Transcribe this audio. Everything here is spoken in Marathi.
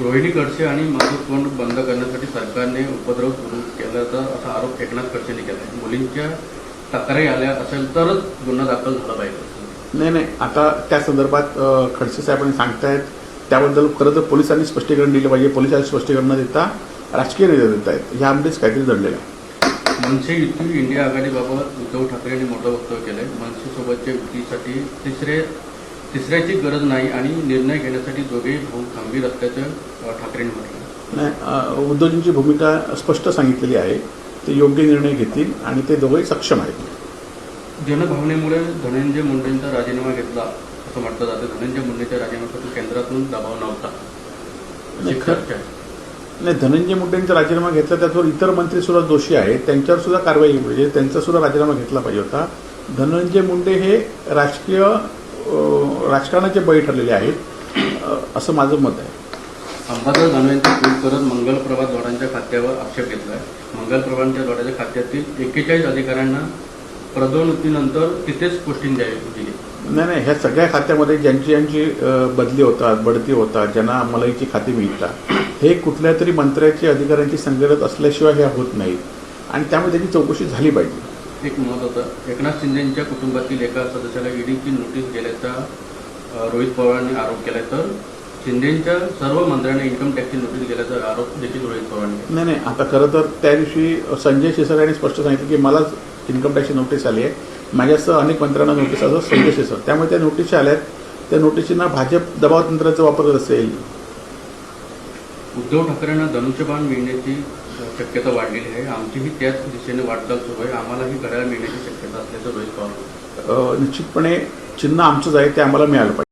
रोहिणी खडसे आणि माझं तोंड बंद करण्यासाठी सरकारने उपद्रव सुरू केल्याचा असा आरोप एकनाथ खडसेंनी केला आहे. मुलींच्या तक्रारी आल्या असेल तरच गुन्हा दाखल झाला पाहिजे. नाही, आता त्या संदर्भात खडसे साहेबांनी सांगतायत त्याबद्दल खरं तर पोलिसांनी स्पष्टीकरण दिलं पाहिजे. पोलिसांनी स्पष्टीकरण न देता राजकीय नेते देत आहेत, ह्यामध्येच काहीतरी दडलेलं आहे. मनसे युती इंडिया आघाडीबाबत उद्धव ठाकरे यांनी मोठं वक्तव्य केलंय. मनसेसोबतच्या युतीसाठी तिसऱ्याची गरज नाही आणि निर्णय घेण्यासाठी दोघेही भाऊ खंबीर असल्याचं ठाकरेंनी म्हटलं. नाही, उद्धवजींची भूमिका स्पष्ट सांगितलेली आहे. ते योग्य निर्णय घेतील आणि ते दोघेही सक्षम आहेत. जनभावनेमुळे धनंजय मुंडेंचा राजीनामा घेतला असं म्हटलं जातं. धनंजय मुंडेच्या राजीनाम्यासाठी केंद्रातून दबाव नव्हता. नाही, धनंजय मुंडेंचा राजीनामा घेतला त्याच्यावर इतर मंत्री सुद्धा दोषी आहेत, त्यांच्यावर सुद्धा कारवाई म्हणजे त्यांचा सुद्धा राजीनामा घेतला पाहिजे होता. धनंजय मुंडे हे राजकारणाचे बळी ठरलेले आहेत असं माझं मत आहे. अंबादास दानवेंचा ट्विट करत मंगलप्रभा जोडांच्या खात्यावर आक्षेप घेतला आहे. मंगलप्रभांच्या जोडाच्या खात्यातील 41 अधिकाऱ्यांना पदोन्नतीनंतर तिथेच पोस्टिंग द्यावी दिली. नाही, ह्या सगळ्या खात्यामध्ये ज्यांची बदली होतात, बढती होतात, ज्यांना मलाईची खाती मिळतात, हे कुठल्या तरी मंत्र्याची अधिकाऱ्यांची संगत असल्याशिवाय हे होत नाहीत आणि त्यामुळे त्याची चौकशी झाली पाहिजे. एक मत होतं, एकनाथ शिंदेंच्या कुटुंबातील एका सदस्याला ईडीची नोटीस गेल्याचा रोहित पवारांनी आरोप केला, तर शिंदेंच्या सर्व मंत्र्यांना इन्कम टॅक्सची नोटीस गेल्याचा आरोप देखील रोहित पवारांनी केला. नाही, आता खरं तर त्या दिवशी संजय शिरसाट यांनी स्पष्ट सांगितलं की मलाच इन्कम टॅक्सची नोटीस आली आहे, माझ्यासह अनेक मंत्र्यांना नोटीस असं संजय शिरसाट. त्यामुळे त्या नोटीस आल्यात, त्या नोटीसींना भाजप दबाव तंत्राचा वापर करत असेल. उद्धव ठाकरेंना धनुष्यबाण मिळण्याची शक्यता वाढलेली आहे. आमचीही त्याच दिशेने वाटचाल सुरू आहे. आम्हालाही घड्याळ मिळण्याची शक्यता असल्याचं रोहित पवार. निश्चितपणे चिन्ह आमचंच आहे, ते आम्हाला मिळालं पाहिजे.